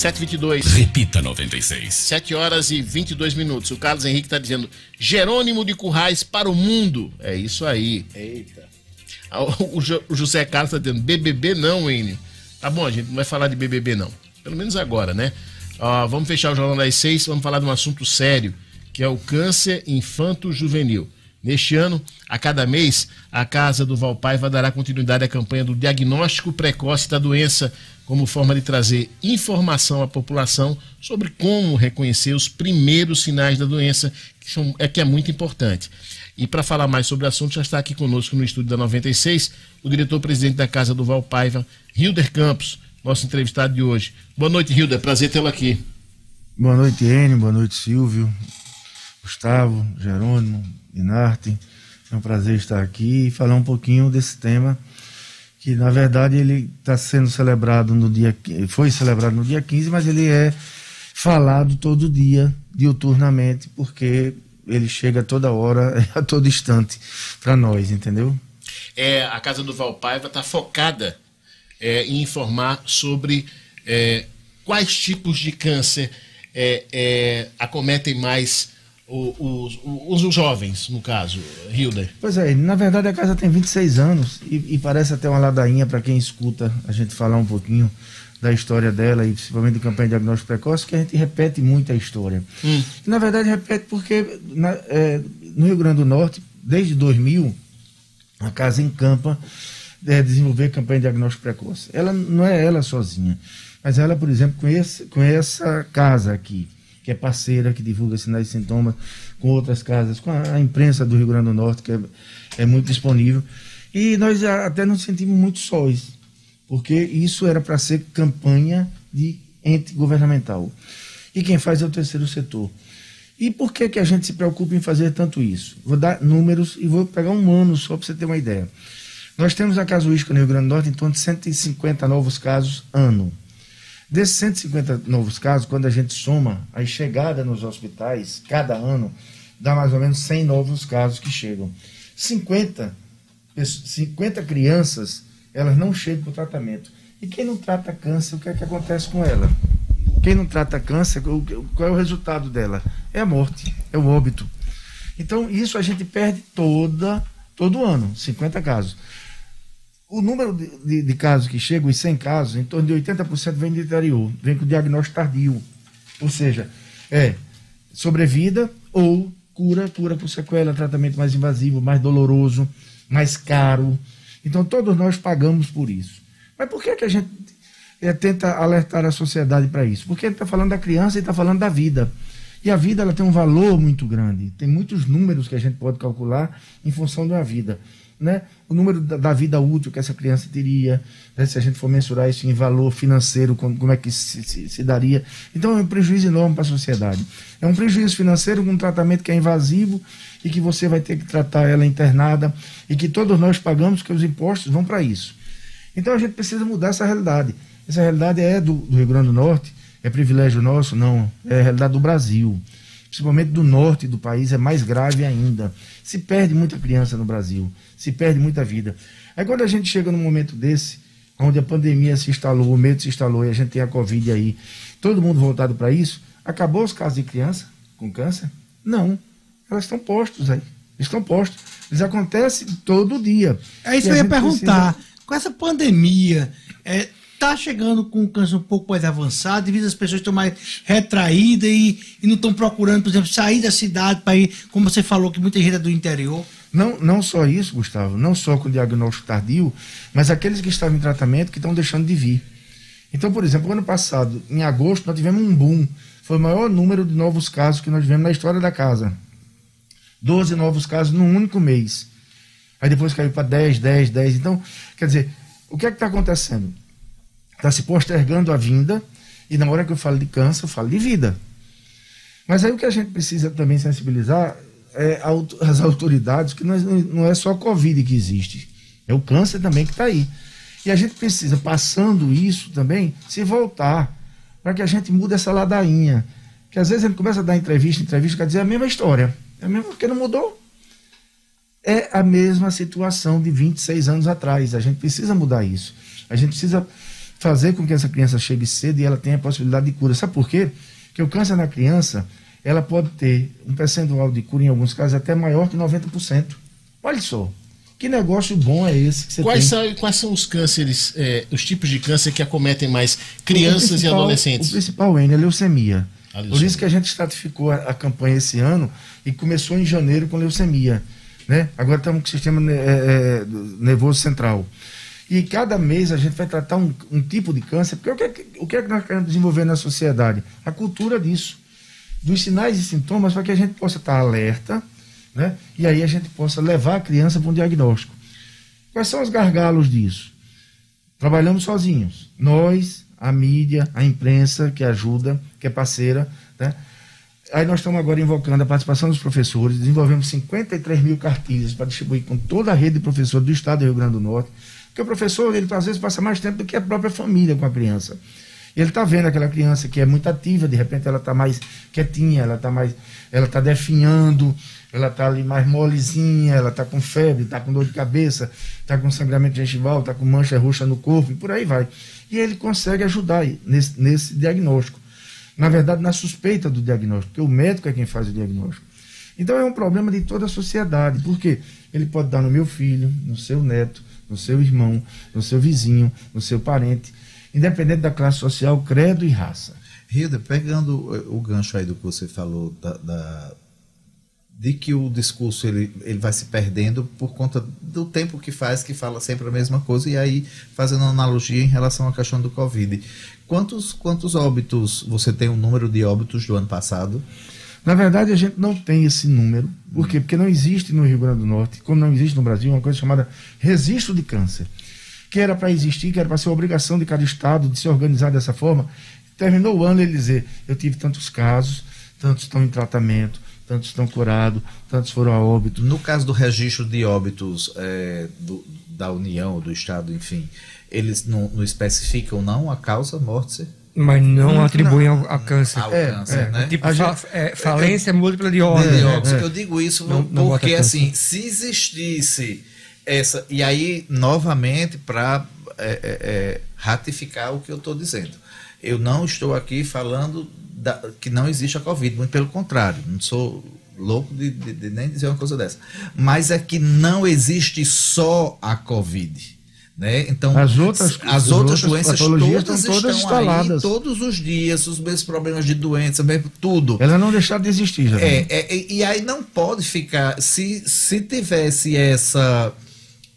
7h22. Repita 96. 7h22. O Carlos Henrique está dizendo: Jerônimo de Currais para o mundo. É isso aí. Eita. O José Carlos está dizendo: BBB não, Enio. Tá bom, a gente não vai falar de BBB não. Pelo menos agora, né? Vamos fechar o Jornal das 6, vamos falar de um assunto sério, que é o câncer infanto-juvenil. Neste ano, a cada mês, a Casa do Valpaiva dará continuidade à campanha do diagnóstico precoce da doença, como forma de trazer informação à população sobre como reconhecer os primeiros sinais da doença, que é muito importante. E para falar mais sobre o assunto, já está aqui conosco no estúdio da 96, o diretor-presidente da Casa do Valpaiva, Hilder Campos, nosso entrevistado de hoje. Boa noite, Hilder, prazer tê-lo aqui. Boa noite, Enio, boa noite, Silvio, Gustavo, Jerônimo, Inarte. É um prazer estar aqui e falar um pouquinho desse tema que, na verdade, ele está sendo celebrado foi celebrado no dia 15, mas ele é falado todo dia, diuturnamente, porque ele chega toda hora, a todo instante, para nós, entendeu? A Casa do Valpaiva está focada em informar sobre quais tipos de câncer acometem mais os jovens, no caso, Hilder. Pois é, na verdade a casa tem 26 anos e parece até uma ladainha para quem escuta a gente falar um pouquinho da história dela e principalmente do campanha de diagnóstico precoce, que a gente repete muito a história. Na verdade repete porque no Rio Grande do Norte, desde 2000, a casa encampa desenvolver campanha de diagnóstico precoce. Ela não é ela sozinha, mas ela, por exemplo, com essa casa aqui, que é parceira, que divulga sinais e sintomas, com outras casas, com a imprensa do Rio Grande do Norte, que é muito disponível. E nós até nos sentimos muito sós, porque isso era para ser campanha de ente governamental. E quem faz é o terceiro setor. E por que a gente se preocupa em fazer tanto isso? Vou dar números e vou pegar um ano só para você ter uma ideia. Nós temos a casuística no Rio Grande do Norte em torno de 150 novos casos ano. Desses 150 novos casos, quando a gente soma a chegada nos hospitais, cada ano, dá mais ou menos 100 novos casos que chegam. 50 crianças, elas não chegam para o tratamento. E quem não trata câncer, o que é que acontece com ela? Quem não trata câncer, qual é o resultado dela? É a morte, é o óbito. Então, isso a gente perde todo ano, 50 casos. O número de casos que chegam, os 100 casos, em torno de 80% vem do interior, vem com diagnóstico tardio. Ou seja, sobrevida ou cura por sequela, tratamento mais invasivo, mais doloroso, mais caro. Então, todos nós pagamos por isso. Mas por que a gente tenta alertar a sociedade para isso? Porque ele está falando da criança e está falando da vida. E a vida ela tem um valor muito grande. Tem muitos números que a gente pode calcular em função de uma vida. Né? O número da vida útil que essa criança teria, né? Se a gente for mensurar isso em valor financeiro, como é que se daria. Então é um prejuízo enorme para a sociedade. É um prejuízo financeiro com um tratamento que é invasivo e que você vai ter que tratar ela internada e que todos nós pagamos, porque os impostos vão para isso. Então a gente precisa mudar essa realidade. Essa realidade é do Rio Grande do Norte, é privilégio nosso? Não, é a realidade do Brasil. Principalmente do norte do país, é mais grave ainda. Se perde muita criança no Brasil, se perde muita vida. Aí quando a gente chega num momento desse, onde a pandemia se instalou, o medo se instalou e a gente tem a Covid aí, todo mundo voltado para isso, acabou os casos de criança com câncer? Não, elas estão postos aí, estão postos. Eles acontecem todo dia. É isso que eu ia perguntar. Com essa pandemia, está chegando com um câncer um pouco mais avançado, devido às pessoas estão mais retraídas e não estão procurando, por exemplo, sair da cidade para ir, como você falou, que muita gente é do interior. Não só isso, Gustavo, não só com diagnóstico tardio, mas aqueles que estavam em tratamento que estão deixando de vir. Então, por exemplo, ano passado, em agosto, nós tivemos um boom. Foi o maior número de novos casos que nós tivemos na história da casa. 12 novos casos num único mês. Aí depois caiu para 10. Então, quer dizer, o que é que está acontecendo? Está se postergando a vinda, e na hora que eu falo de câncer, eu falo de vida. Mas aí o que a gente precisa também sensibilizar é as autoridades, que não é só a Covid que existe, é o câncer também que está aí. E a gente precisa, passando isso também, se voltar, para que a gente mude essa ladainha. Que às vezes a gente começa a dar entrevista, quer dizer a mesma história, é a mesma, porque não mudou. É a mesma situação de 26 anos atrás, a gente precisa mudar isso. A gente precisa fazer com que essa criança chegue cedo e ela tenha a possibilidade de cura. Sabe por quê? Porque o câncer na criança, ela pode ter um percentual de cura, em alguns casos, até maior que 90%. Olha só, que negócio bom é esse que você tem? Quais são os cânceres, os tipos de câncer que acometem mais crianças e adolescentes? O principal, N, é a leucemia. Por isso que a gente estratificou a campanha esse ano e começou em janeiro com leucemia, né? Agora estamos com o sistema nervoso central. E cada mês a gente vai tratar um tipo de câncer, porque o que é que nós queremos desenvolver na sociedade? A cultura disso, dos sinais e sintomas, para que a gente possa estar alerta, né? E aí a gente possa levar a criança para um diagnóstico. Quais são os gargalos disso? Trabalhamos sozinhos. Nós, a mídia, a imprensa, que ajuda, que é parceira, né? Aí nós estamos agora invocando a participação dos professores, desenvolvemos 53 mil cartilhas para distribuir com toda a rede de professores do estado do Rio Grande do Norte, porque o professor, ele às vezes passa mais tempo do que a própria família com a criança. Ele está vendo aquela criança que é muito ativa, de repente ela está mais quietinha, ela está definhando, ela está ali mais molezinha, ela está com febre, está com dor de cabeça, está com sangramento gengival, está com mancha roxa no corpo, e por aí vai. E ele consegue ajudar nesse diagnóstico. Na verdade, na suspeita do diagnóstico, porque o médico é quem faz o diagnóstico. Então é um problema de toda a sociedade, porque ele pode dar no meu filho, no seu neto, no seu irmão, no seu vizinho, no seu parente, independente da classe social, credo e raça. Hilda, pegando o gancho aí do que você falou, de que o discurso ele vai se perdendo por conta do tempo que fala sempre a mesma coisa, e aí fazendo uma analogia em relação à questão do Covid. Quantos óbitos, você tem um número de óbitos do ano passado? Na verdade, a gente não tem esse número. Por quê? Porque não existe no Rio Grande do Norte, como não existe no Brasil, uma coisa chamada registro de câncer, que era para existir, que era para ser obrigação de cada estado de se organizar dessa forma. Terminou o ano ele dizer, eu tive tantos casos, tantos estão em tratamento, tantos estão curados, tantos foram a óbito. No caso do registro de óbitos da União, do Estado, enfim, eles não especificam não a causa morte? Mas não atribuem ao câncer. Ao câncer, né? Tipo, falência múltipla de óbito. Eu digo isso porque, assim, se existisse essa... E aí, novamente, para ratificar o que eu estou dizendo. Eu não estou aqui falando que não existe a Covid, muito pelo contrário, não sou louco de nem dizer uma coisa dessa. Mas é que não existe só a Covid. Né? Então, as outras doenças todas estão instaladas aí, todos os dias, os mesmos problemas de doença, mesmo tudo. Ela não deixar de existir. Já e aí não pode ficar, se tivesse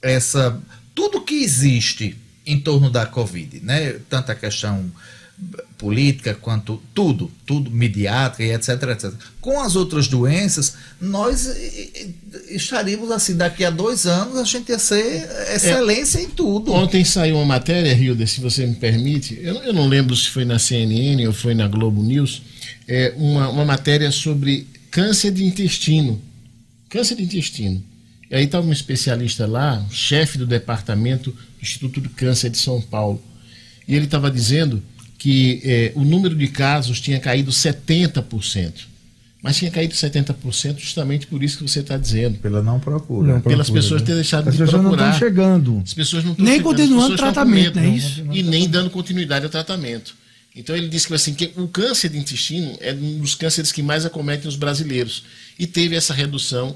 essa tudo que existe em torno da Covid, né? Tanto a questão política quanto tudo midiática e etc. Com as outras doenças, nós estaríamos assim, daqui a 2 anos a gente ia ser excelência em tudo. Ontem saiu uma matéria, Hilda, se você me permite, eu não lembro se foi na CNN ou foi na Globo News, uma matéria sobre câncer de intestino. Câncer de intestino. E aí estava um especialista lá, chefe do departamento do Instituto do Câncer de São Paulo, e ele estava dizendo que o número de casos tinha caído 70%. Mas tinha caído 70% justamente por isso que você está dizendo. Pela não procura. Pelas pessoas terem deixado de procurar. As pessoas não estão chegando. As pessoas não estão nem chegando, continuando o tratamento, não é isso? E nem dando continuidade ao tratamento. Então ele disse que, assim, que o câncer de intestino é um dos cânceres que mais acometem os brasileiros. E teve essa redução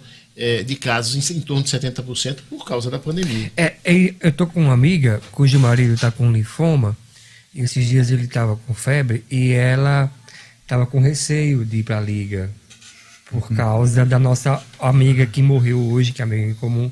de casos em torno de 70% por causa da pandemia. Eu estou com uma amiga cujo marido está com linfoma. E esses dias ele estava com febre e ela estava com receio de ir para a liga por causa da nossa amiga que morreu hoje, que é amiga em comum,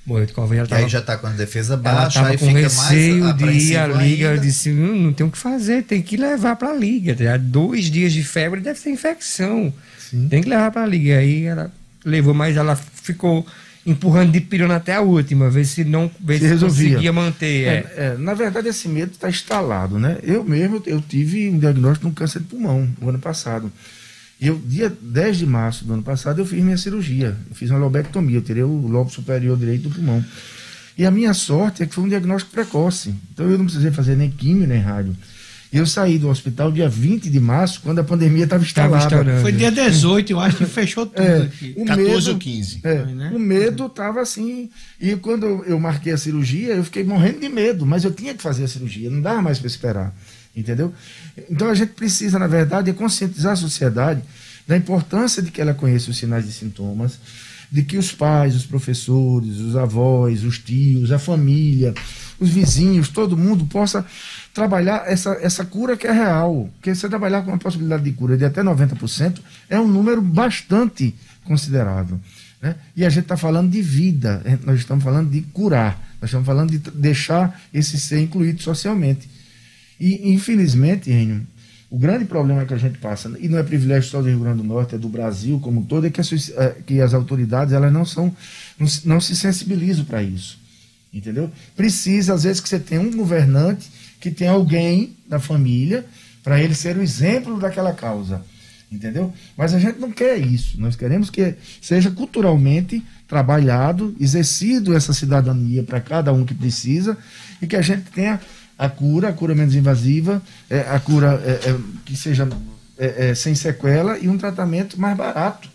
morreu de Covid. Aí já está com a defesa baixa, ela aí com fica receio mais de ir à liga. Ainda. Eu disse, não tem o que fazer, tem que levar para a liga. Tá? 2 dias de febre deve ser infecção. Sim. Tem que levar para a liga. Aí ela levou, mas ela ficou empurrando de pirona até a última, ver se conseguia manter. Na verdade, esse medo está instalado, né? Eu tive um diagnóstico de um câncer de pulmão no ano passado. E dia 10 de março do ano passado, eu fiz minha cirurgia. Eu fiz uma lobectomia, eu tirei o lobo superior direito do pulmão. E a minha sorte é que foi um diagnóstico precoce. Então eu não precisei fazer nem químio, nem rádio. Eu saí do hospital dia 20 de março, quando a pandemia estava instalada. Foi dia 18, eu acho que fechou tudo aqui. 14 ou 15. O medo estava assim. E quando eu marquei a cirurgia, eu fiquei morrendo de medo, mas eu tinha que fazer a cirurgia, não dava mais para esperar. Entendeu? Então a gente precisa, na verdade, conscientizar a sociedade da importância de que ela conheça os sinais e sintomas, de que os pais, os professores, os avós, os tios, a família, os vizinhos, todo mundo possa trabalhar essa cura que é real. Porque você trabalhar com uma possibilidade de cura de até 90% é um número bastante considerável. Né? E a gente está falando de vida, nós estamos falando de curar, nós estamos falando de deixar esse ser incluído socialmente. E, infelizmente, Enio, o grande problema que a gente passa, e não é privilégio só do Rio Grande do Norte, é do Brasil como um todo, é que as autoridades elas não se sensibilizam para isso. Entendeu? Precisa, às vezes, que você tenha um governante, que tenha alguém da família, para ele ser o exemplo daquela causa. Entendeu? Mas a gente não quer isso. Nós queremos que seja culturalmente trabalhado, exercido essa cidadania para cada um que precisa, e que a gente tenha a cura menos invasiva, a cura que seja sem sequela e um tratamento mais barato.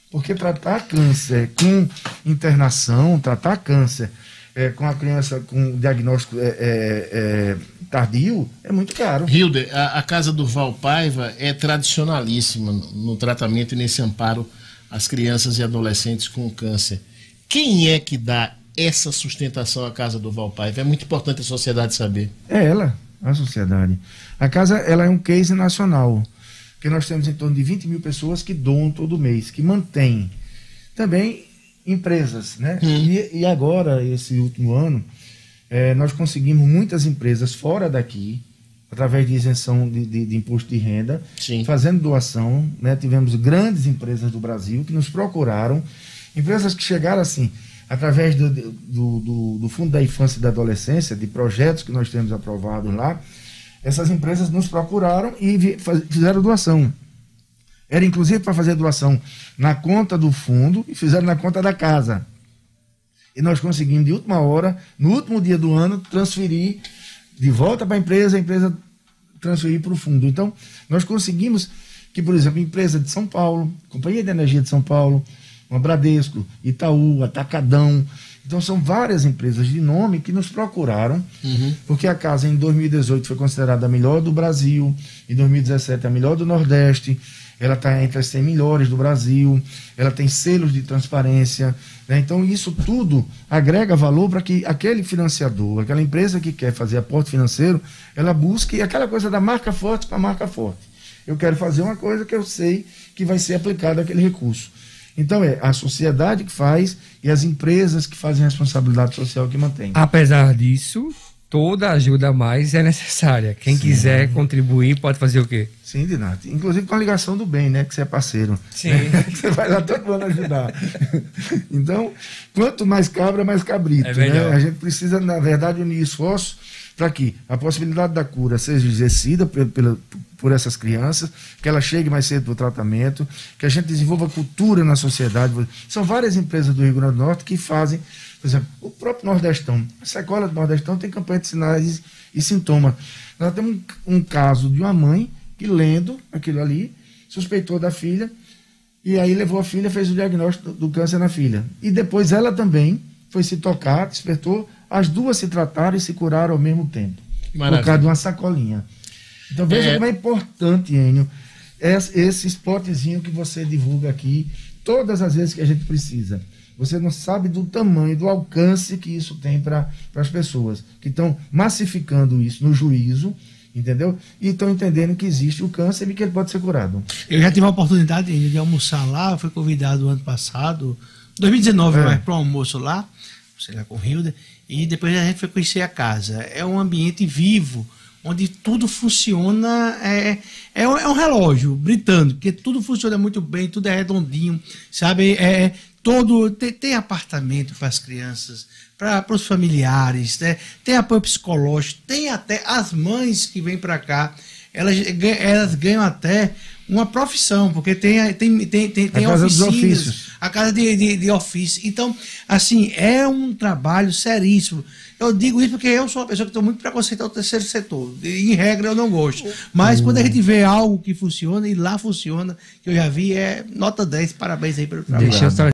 Porque tratar câncer com internação, tratar câncer com a criança com diagnóstico tardio é muito caro. Hilder, a Casa Durval Paiva é tradicionalíssima no tratamento e nesse amparo às crianças e adolescentes com câncer. Quem é que dá essa sustentação à Casa Durval Paiva? É muito importante a sociedade saber. É ela, a sociedade. A casa ela é um case nacional, que nós temos em torno de 20 mil pessoas que doam todo mês, que mantêm. Também empresas, né? E agora, esse último ano, nós conseguimos muitas empresas fora daqui, através de isenção de imposto de renda, fazendo doação, né? Tivemos grandes empresas do Brasil que nos procuraram, empresas que chegaram assim, através do Fundo da Infância e da Adolescência, de projetos que nós temos aprovados lá, essas empresas nos procuraram e fizeram doação. Era inclusive para fazer doação na conta do fundo e fizeram na conta da casa. E nós conseguimos, de última hora, no último dia do ano, transferir de volta para a empresa transferir para o fundo. Então, nós conseguimos que, por exemplo, empresa de São Paulo, Companhia de Energia de São Paulo, uma Bradesco, Itaú, Atacadão. Então são várias empresas de nome que nos procuraram, porque a casa em 2018 foi considerada a melhor do Brasil, em 2017 a melhor do Nordeste, ela está entre as 100 melhores do Brasil, ela tem selos de transparência, né? Então isso tudo agrega valor para que aquele financiador, aquela empresa que quer fazer aporte financeiro, ela busque aquela coisa da marca forte para a marca forte. Eu quero fazer uma coisa que eu sei que vai ser aplicado aquele recurso. Então é a sociedade que faz e as empresas que fazem a responsabilidade social que mantém. Apesar disso, toda ajuda a mais é necessária. Quem quiser contribuir pode fazer o quê? Sim, Dinati. Inclusive com a ligação do bem, né? Que você é parceiro. Sim. Você vai lá todo mundo ajudar. Então, quanto mais cabra, mais cabrito. Né? A gente precisa, na verdade, unir esforços para que a possibilidade da cura seja exercida por essas crianças, que ela chegue mais cedo para o tratamento, que a gente desenvolva cultura na sociedade. São várias empresas do Rio Grande do Norte que fazem, por exemplo, o próprio Nordestão. A Secola do Nordestão tem campanha de sinais e sintomas. Nós temos um caso de uma mãe que, lendo aquilo ali, suspeitou da filha, e aí levou a filha, fez o diagnóstico do câncer na filha. E depois ela também foi se tocar, despertou, as duas se trataram e se curaram ao mesmo tempo. Maravilha. Por causa de uma sacolinha. Então veja como é importante, Enio, esse spotzinho que você divulga aqui, todas as vezes que a gente precisa. Você não sabe do tamanho, do alcance que isso tem para as pessoas, que estão massificando isso no juízo, entendeu? E estão entendendo que existe o câncer e que ele pode ser curado. Eu já tive a oportunidade de almoçar lá, fui convidado ano passado, 2019, para um almoço lá, sei lá, com o Hilder, e depois a gente foi conhecer a casa. É um ambiente vivo, onde tudo funciona, é um relógio britânico, porque tudo funciona muito bem, tudo é redondinho, sabe? Tem apartamento para as crianças, para os familiares, né? Tem apoio psicológico, tem até as mães que vêm para cá, elas ganham até uma profissão, porque tem a casa dos ofícios. a casa de ofício. Então, assim, é um trabalho seríssimo. Eu digo isso porque eu sou uma pessoa que estou muito preconceituosa ao terceiro setor. Em regra, eu não gosto. Mas quando a gente vê algo que funciona, e lá funciona, que eu já vi, é nota 10. Parabéns aí pelo trabalho. Deixa eu só